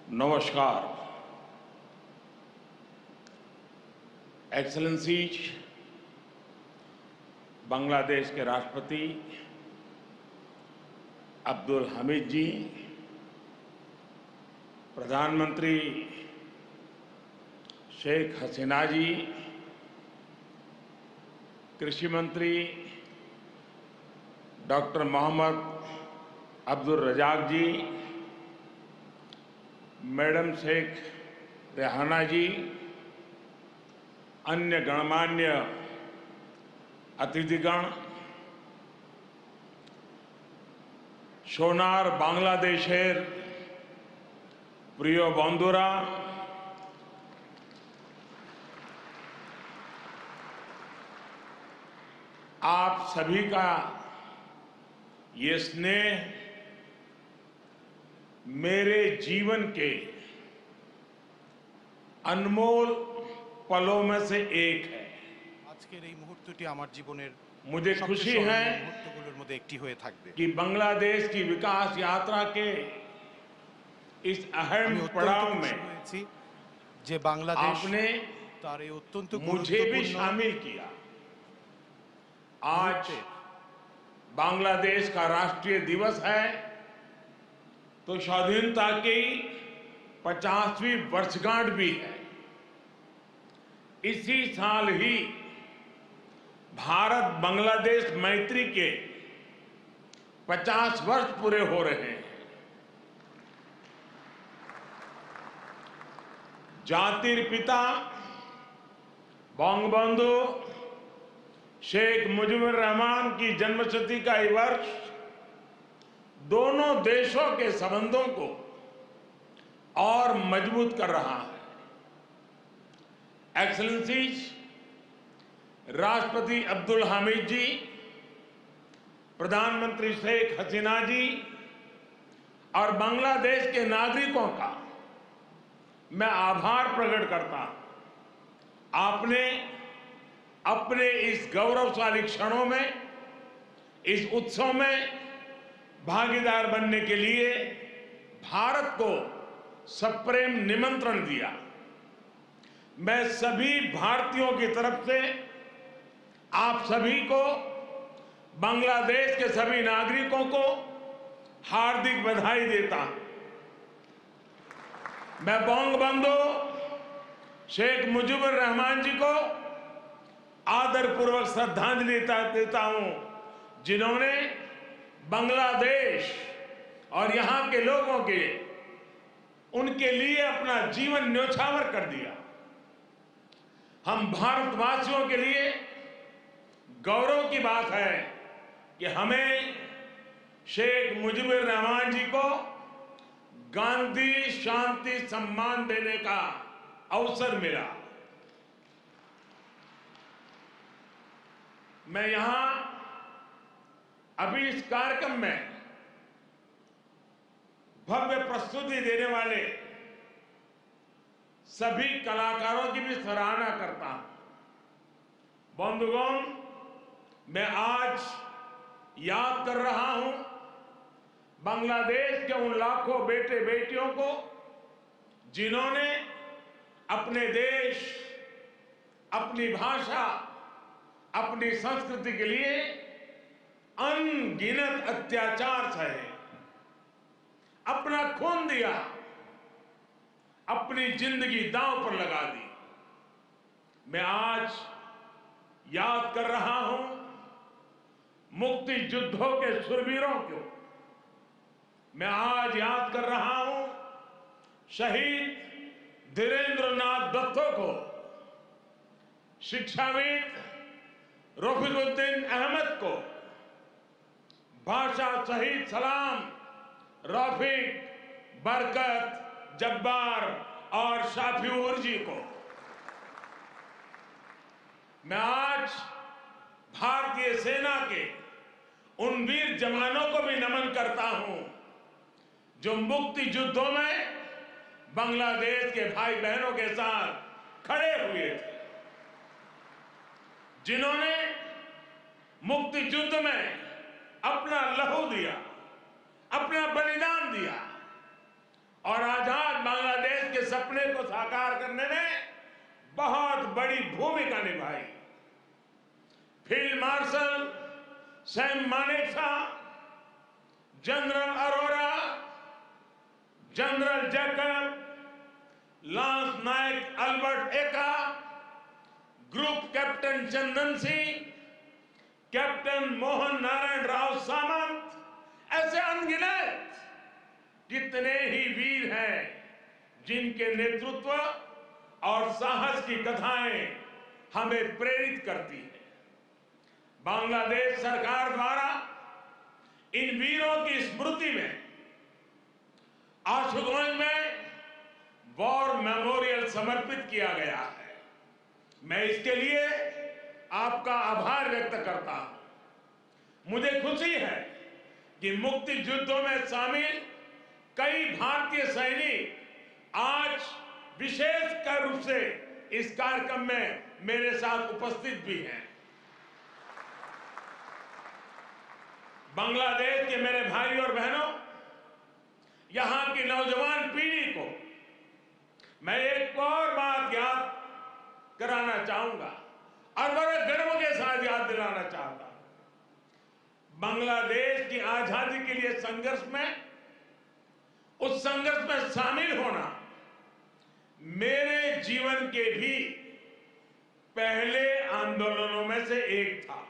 नमस्कार। एक्सेलेंसीज, बांग्लादेश के राष्ट्रपति अब्दुल हमीद जी, प्रधानमंत्री शेख हसीना जी, कृषि मंत्री डॉक्टर मोहम्मद अब्दुल रजाक जी, मैडम शेख रेहाना जी, अन्य गणमान्य अतिथिगण, सोनार बांग्लादेशेर प्रिय बंधुरा, आप सभी का ये स्नेह मेरे जीवन के अनमोल पलों में से एक है। আজকের এই মুহূর্তটি আমার জীবনের मुझे खुशी है মুহূর্তগুলোর মধ্যে একটি হয়ে থাকবে। कि बांग्लादेश की विकास यात्रा के इस अहम আমি অত্যন্ত पड़ाव খুশি में হয়েছি যে বাংলাদেশ आपने তার এই অত্যন্ত मुझे भी গুরুত্বপূর্ণ शामिल किया। आज बांग्लादेश का राष्ट्रीय दिवस है तो स्वाधीनता की 50वीं वर्षगांठ भी है। इसी साल ही भारत बांग्लादेश मैत्री के 50 वर्ष पूरे हो रहे हैं। जातिर पिता बंगबंधु शेख मुजीबुर रहमान की जन्मशती का ये वर्ष दोनों देशों के संबंधों को और मजबूत कर रहा है। एक्सेलेंसीज, राष्ट्रपति अब्दुल हमीद जी, प्रधानमंत्री शेख हसीना जी और बांग्लादेश के नागरिकों का मैं आभार प्रकट करता हूं। आपने अपने इस गौरवशाली क्षणों में, इस उत्सव में भागीदार बनने के लिए भारत को सप्रेम निमंत्रण दिया। मैं सभी भारतीयों की तरफ से आप सभी को, बांग्लादेश के सभी नागरिकों को हार्दिक बधाई देता हूं। मैं बंगबंधु शेख मुजीबुर रहमान जी को आदरपूर्वक श्रद्धांजलि देता हूं, जिन्होंने बांग्लादेश और यहां के लोगों के उनके लिए अपना जीवन न्योछावर कर दिया। हम भारतवासियों के लिए गौरव की बात है कि हमें शेख मुजीबुर रहमान जी को गांधी शांति सम्मान देने का अवसर मिला। मैं यहां अभी इस कार्यक्रम में भव्य प्रस्तुति देने वाले सभी कलाकारों की भी सराहना करता हूं। बंधुगण, मैं आज याद कर रहा हूं बांग्लादेश के उन लाखों बेटे बेटियों को जिन्होंने अपने देश, अपनी भाषा, अपनी संस्कृति के लिए अनगिनत अत्याचार सहे, अपना खून दिया, अपनी जिंदगी दांव पर लगा दी। मैं आज याद कर रहा हूं मुक्ति युद्धों के शूरवीरों को। मैं आज याद कर रहा हूं शहीद धीरेंद्रनाथ दत्तो को, शिक्षाविद रफीकुद्दीन अहमद को, भाषा शहीद सलाम, रफीक, बरकत, जब्बार और शाफिऊर जी को। मैं आज भारतीय सेना के उन वीर जवानों को भी नमन करता हूं जो मुक्ति युद्धों में बांग्लादेश के भाई बहनों के साथ खड़े हुए थे, जिन्होंने मुक्ति युद्ध में अपना लहू दिया, अपना बलिदान दिया और आजाद बांग्लादेश बड़ी भूमिका निभाई। Field marshal Sam Manekshaw, general Arora, general Jacob, lance Naik Albert Ekka, group captain Chandan Singh, captain Mohan Narayan Rao Samant, ऐसे अनगिनत कितने ही वीर हैं जिनके नेतृत्व और साहस की कथाएं हमें प्रेरित करती हैं। बांग्लादेश सरकार द्वारा इन वीरों की स्मृति में आशुगंज में वॉर मेमोरियल समर्पित किया गया है। मैं इसके लिए आपका आभार व्यक्त करता हूं। मुझे खुशी है कि मुक्ति युद्धों में शामिल कई भारतीय सैनिक आज विशेष रूप से इस कार्यक्रम में मेरे साथ उपस्थित भी हैं। बांग्लादेश के मेरे भाई और बहनों, यहां की नौजवान पीढ़ी को मैं एक और बात याद कराना चाहूंगा और बड़े गर्व के साथ याद दिलाना चाहता हूं। बांग्लादेश की आजादी के लिए संघर्ष में, उस संघर्ष में शामिल होना मेरे जीवन के भी पहले आंदोलनों में से एक था।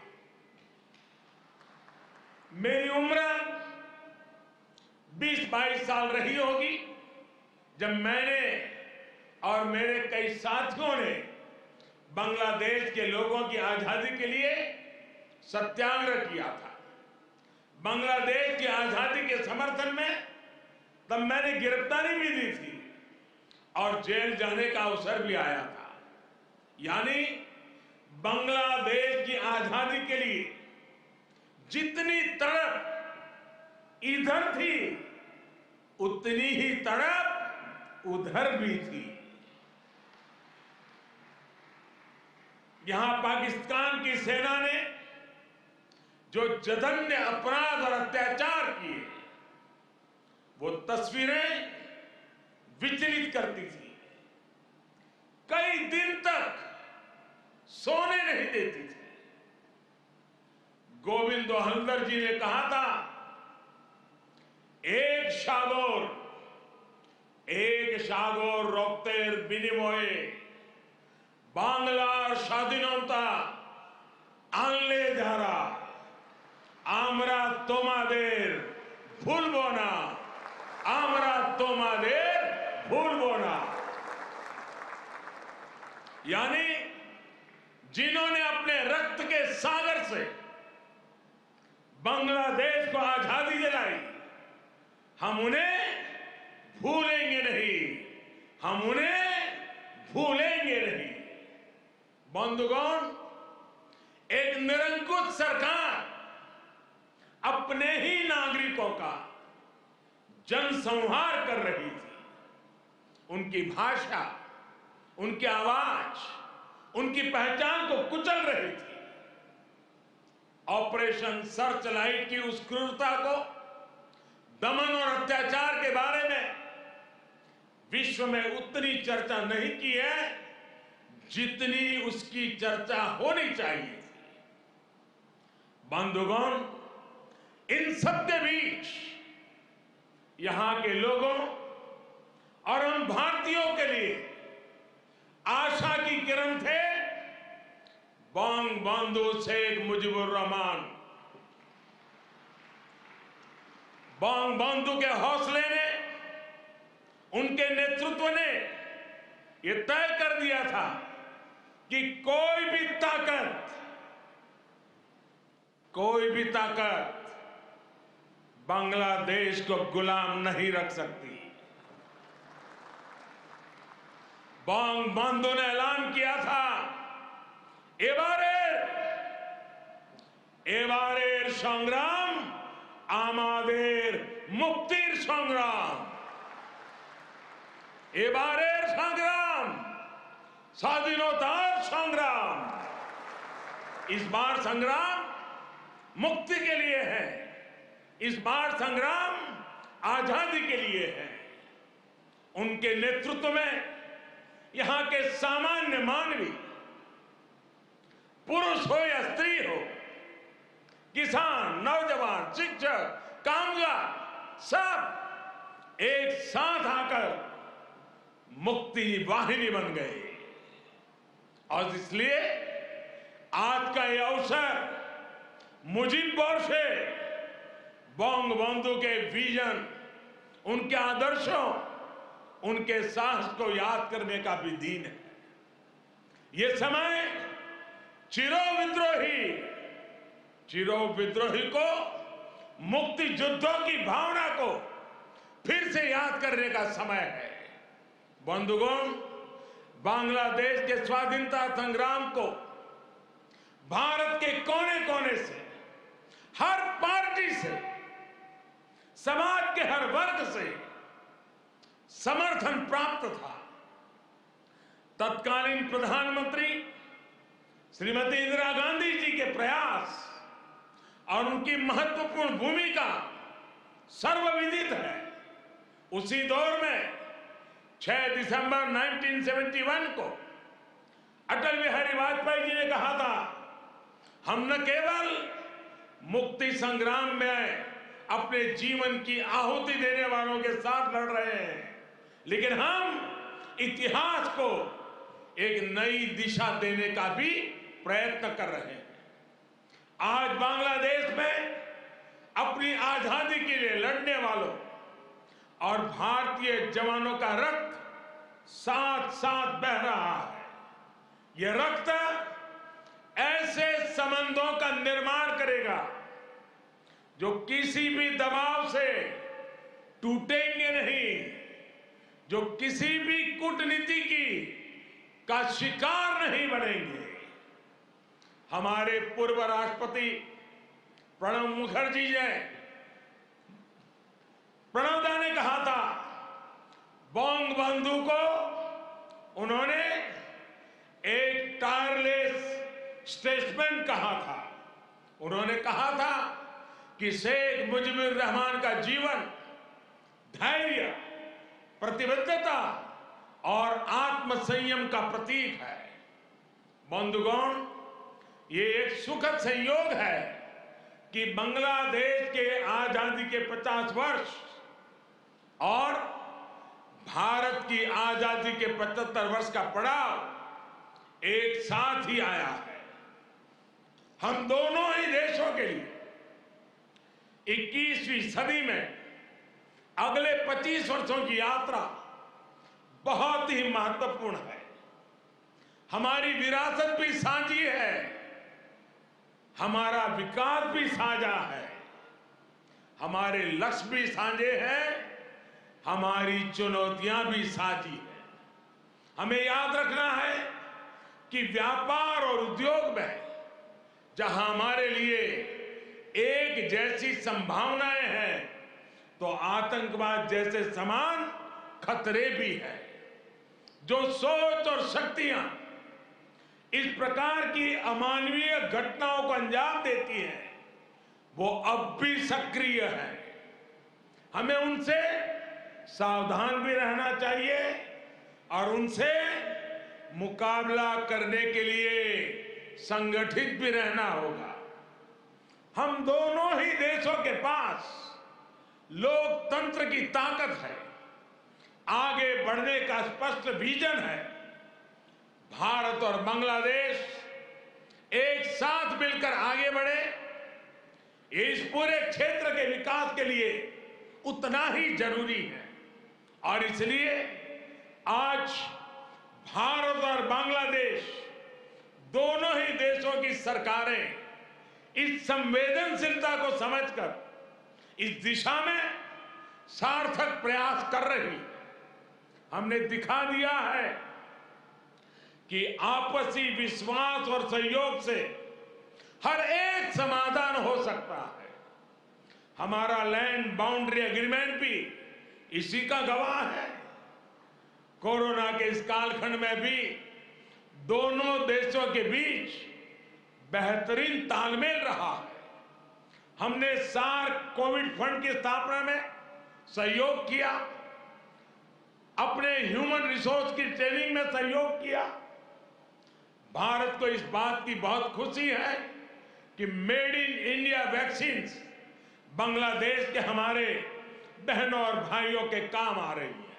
मेरी उम्र 20-22 साल रही होगी जब मैंने और मेरे कई साथियों ने बांग्लादेश के लोगों की आजादी के लिए सत्याग्रह किया था। बांग्लादेश की आजादी के समर्थन में तब मैंने गिरफ्तारी भी दी थी और जेल जाने का अवसर भी आया था। यानी बांग्लादेश की आजादी के लिए जितनी तड़प इधर थी उतनी ही तड़प उधर भी थी। यहां पाकिस्तान की सेना ने जो जघन्य अपराध और अत्याचार किए, वो तस्वीरें विचलित करती थी। कई दिन तक सोने नहीं देती थी। गोविंद हल्दर जी ने कहा था, एक সাগর রক্তের বিনিময়ে বাংলার স্বাধীনতা আনলে যারা, আমরা তোমাদের ভুলবো না, আমরা তোমাদের भूलबो ना। यानी जिन्होंने अपने रक्त के सागर से बांग्लादेश को आजादी दिलाई, हम उन्हें भूलेंगे नहीं, हम उन्हें भूलेंगे नहीं। बंधुगण, एक निरंकुश सरकार अपने ही नागरिकों का जनसंहार कर रही थी। उनकी भाषा, उनकी आवाज, उनकी पहचान को कुचल रही थी। ऑपरेशन सर्चलाइट की उस क्रूरता को, दमन और अत्याचार के बारे में विश्व में उतनी चर्चा नहीं की है जितनी उसकी चर्चा होनी चाहिए थी। बंधुगण, इन सबके बीच यहां के लोगों और हम भारतीयों के लिए आशा की किरण थे बंगबंधु शेख मुजीबुर रहमान। बंगबंधु के हौसले ने, उनके नेतृत्व ने यह तय कर दिया था कि कोई भी ताकत बांग्लादेश को गुलाम नहीं रख सकती। बंगबंधु ने ऐलान किया था, एबारेर संग्राम आमादेर मुक्तिर संग्राम। एबारेर संग्राम स्वाधीनतार संग्राम। इस बार संग्राम मुक्ति के लिए है, इस बार संग्राम आजादी के लिए है। उनके नेतृत्व में यहां के सामान्य मानवी पुरुष हो या स्त्री हो, किसान, नौजवान, शिक्षक, कामगार, सब एक साथ आकर मुक्ति वाहिनी बन गए। और इसलिए आज का यह अवसर मुजीब बोरसे बंगबंधु के विजन, उनके आदर्शों, उनके साहस को याद करने का भी दिन है। ये समय चिरो विद्रोही को, मुक्ति युद्धों की भावना को फिर से याद करने का समय है। बंधुगण, बांग्लादेश के स्वाधीनता संग्राम को भारत के कोने कोने से, हर पार्टी से, समाज के हर वर्ग से समर्थन प्राप्त था। तत्कालीन प्रधानमंत्री श्रीमती इंदिरा गांधी जी के प्रयास और उनकी महत्वपूर्ण भूमिका सर्वविदित है। उसी दौर में 6 दिसंबर 1971 को अटल बिहारी वाजपेयी जी ने कहा था, हम न केवल मुक्ति संग्राम में अपने जीवन की आहुति देने वालों के साथ लड़ रहे हैं, लेकिन हम इतिहास को एक नई दिशा देने का भी प्रयत्न कर रहे हैं। आज बांग्लादेश में अपनी आजादी के लिए लड़ने वालों और भारतीय जवानों का रक्त साथ साथ बह रहा है। यह रक्त ऐसे संबंधों का निर्माण करेगा जो किसी भी दबाव से टूटेंगे नहीं, जो किसी भी कूटनीति का शिकार नहीं बनेंगे। हमारे पूर्व राष्ट्रपति प्रणब मुखर्जी जी, प्रणब दा ने कहा था, बंगबंधु को उन्होंने एक टायरलेस स्टेटसमैन कहा था। उन्होंने कहा था कि शेख मुजीबुर रहमान का जीवन धैर्य, प्रतिबद्धता और आत्मसंयम का प्रतीक है। बंधुगण, ये एक सुखद संयोग है कि बांग्लादेश के आजादी के 50 वर्ष और भारत की आजादी के 75 वर्ष का पड़ाव एक साथ ही आया है। हम दोनों ही देशों के लिए 21वीं सदी में अगले 25 वर्षों की यात्रा बहुत ही महत्वपूर्ण है। हमारी विरासत भी साझी है, हमारा विकास भी साझा है, हमारे लक्ष्य भी साझे हैं, हमारी चुनौतियां भी साझी है। हमें याद रखना है कि व्यापार और उद्योग में जहां हमारे लिए एक जैसी संभावनाएं हैं, तो आतंकवाद जैसे समान खतरे भी हैं। जो सोच और शक्तियां इस प्रकार की अमानवीय घटनाओं को अंजाम देती हैं, वो अब भी सक्रिय है। हमें उनसे सावधान भी रहना चाहिए और उनसे मुकाबला करने के लिए संगठित भी रहना होगा। हम दोनों ही देशों के पास लोकतंत्र की ताकत है, आगे बढ़ने का स्पष्ट विजन है। भारत और बांग्लादेश एक साथ मिलकर आगे बढ़े, इस पूरे क्षेत्र के विकास के लिए उतना ही जरूरी है। और इसलिए आज भारत और बांग्लादेश दोनों ही देशों की सरकारें इस संवेदनशीलता को समझकर इस दिशा में सार्थक प्रयास कर रही है। हमने दिखा दिया है कि आपसी विश्वास और सहयोग से हर एक समाधान हो सकता है। हमारा लैंड बाउंड्री एग्रीमेंट भी इसी का गवाह है। कोरोना के इस कालखंड में भी दोनों देशों के बीच बेहतरीन तालमेल रहा है। हमने सार्क कोविड फंड की स्थापना में सहयोग किया, अपने ह्यूमन रिसोर्स की ट्रेनिंग में सहयोग किया, भारत को इस बात की बहुत खुशी है कि made in India vaccine Bangladesh के हमारे बहनों और भाइयों के काम आ रही है।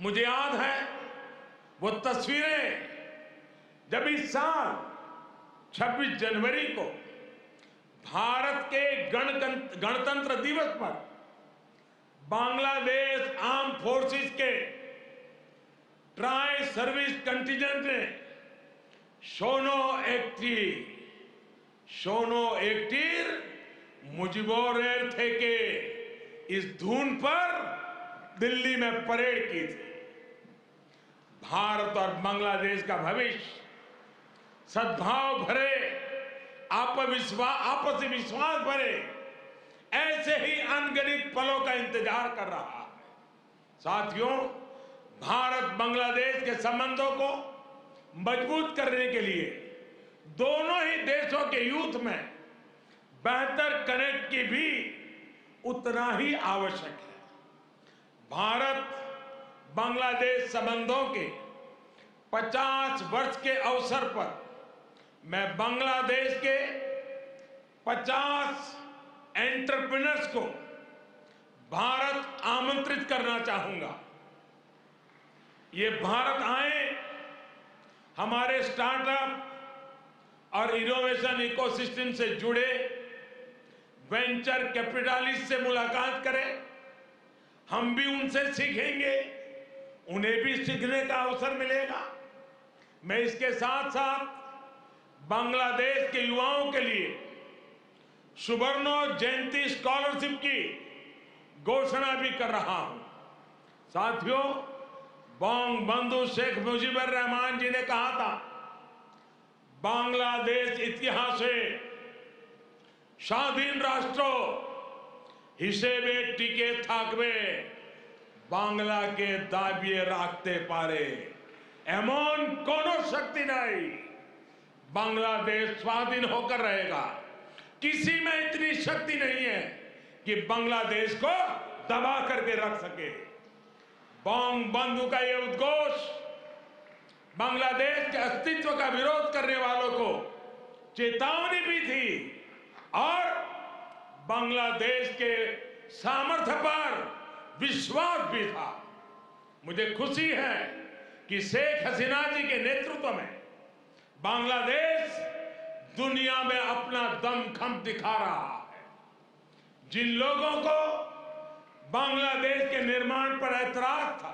मुझे याद है वो तस्वीरें जब इस साल 26 जनवरी को भारत के गणतंत्र दिवस पर बांग्लादेश आर्म फोर्सेस के ट्राई सर्विस कंटिजेंट ने शोनो एक्टिर मुजिबोरेर थे के इस धुन पर दिल्ली में परेड की थी। भारत और बांग्लादेश का भविष्य सद्भाव भरे, आपसी विश्वास भरे ऐसे ही अनगिनत पलों का इंतजार कर रहा है। साथियों, भारत बांग्लादेश के संबंधों को मजबूत करने के लिए दोनों ही देशों के यूथ में बेहतर कनेक्ट की भी उतना ही आवश्यक है। भारत बांग्लादेश संबंधों के 50 वर्ष के अवसर पर मैं बांग्लादेश के 50 एंटरप्रेन्योर्स को भारत आमंत्रित करना चाहूंगा। ये भारत आए, हमारे स्टार्टअप और इनोवेशन इकोसिस्टम से जुड़े वेंचर कैपिटलिस्ट से मुलाकात करें। हम भी उनसे सीखेंगे, उन्हें भी सीखने का अवसर मिलेगा। मैं इसके साथ साथ बांग्लादेश के युवाओं के लिए सुवर्णो जयंती स्कॉलरशिप की घोषणा भी कर रहा हूं। साथियों, बंगबंधु शेख मुजीबुर रहमान जी ने कहा था, बांग्लादेश इतिहासे স্বাধীন রাষ্ট্র হিসেবে টিকে থাকবে বাংলাকে দাবিয়ে রাখতে পারে এমন কোনো শক্তি নাই। बांग्लादेश स्वाधीन होकर रहेगा। किसी में इतनी शक्ति नहीं है कि बांग्लादेश को दबा करके रख सके। बंगबंधु का यह उद्घोष बांग्लादेश के अस्तित्व का विरोध करने वालों को चेतावनी भी थी और बांग्लादेश के सामर्थ्य पर विश्वास भी था। मुझे खुशी है कि शेख हसीना जी के नेतृत्व में बांग्लादेश दुनिया में अपना दमखम दिखा रहा है। जिन लोगों को बांग्लादेश के निर्माण पर ऐतराज था,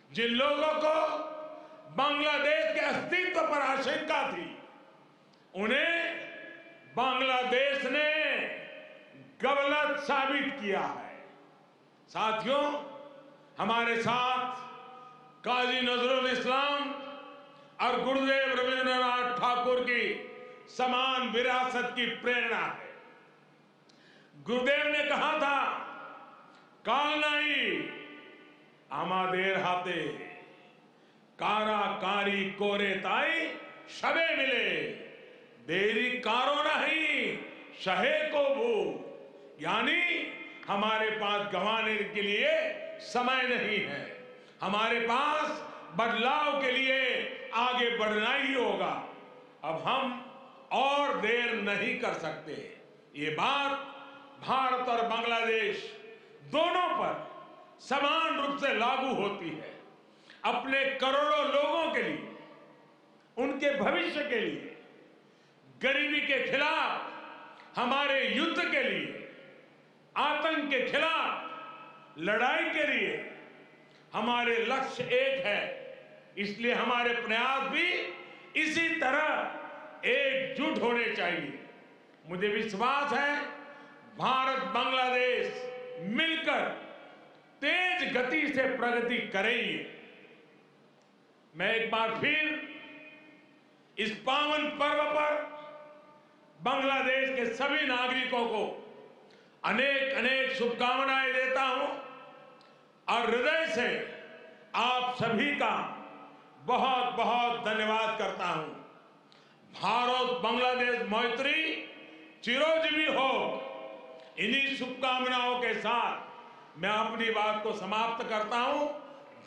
जिन लोगों को बांग्लादेश के अस्तित्व पर आशंका थी, उन्हें बांग्लादेश ने गलत साबित किया है। साथियों, हमारे साथ काजी नजरुल इस्लाम और गुरुदेव रविंद्रनाथ ठाकुर की समान विरासत की प्रेरणा है। गुरुदेव ने कहा था, काल नहीं आमादेर हाथे काराकारी कोरे ताई शबे मिले देरी कारो नहीं शहे को भू। यानी हमारे पास गंवाने के लिए समय नहीं है, हमारे पास बदलाव के लिए आगे बढ़ना ही होगा। अब हम और देर नहीं कर सकते। ये बात भारत और बांग्लादेश दोनों पर समान रूप से लागू होती है। अपने करोड़ों लोगों के लिए, उनके भविष्य के लिए, गरीबी के खिलाफ हमारे युद्ध के लिए, आतंक के खिलाफ लड़ाई के लिए हमारे लक्ष्य एक है। इसलिए हमारे प्रयास भी इसी तरह एकजुट होने चाहिए। मुझे विश्वास है भारत बांग्लादेश मिलकर तेज गति से प्रगति करेंगे। मैं एक बार फिर इस पावन पर्व पर बांग्लादेश के सभी नागरिकों को अनेक अनेक शुभकामनाएं देता हूं और हृदय से आप सभी का बहुत बहुत धन्यवाद करता हूं। भारत बांग्लादेश मैत्री चिरोजीवी हो। इन्हीं शुभकामनाओं के साथ मैं अपनी बात को समाप्त करता हूं।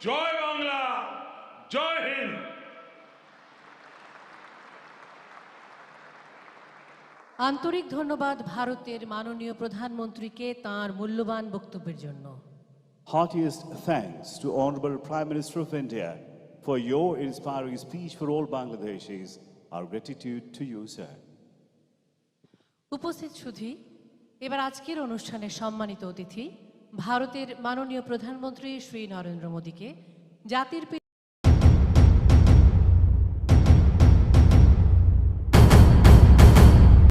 जय बांग्ला, जय हिंद। আন্তরিক ধন্যবাদ ভারতের মাননীয় প্রধানমন্ত্রীকে তাঁর মূল্যবান বক্তব্যের জন্য। Heartiest thanks to Honorable Prime Minister of India for your inspiring speech for all Bangladeshis. Our gratitude to you, sir. উপস্থিত সুধী, এবার আজকের অনুষ্ঠানের সম্মানিত অতিথি ভারতের মাননীয় প্রধানমন্ত্রী শ্রী নরেন্দ্র মোদীকে জাতির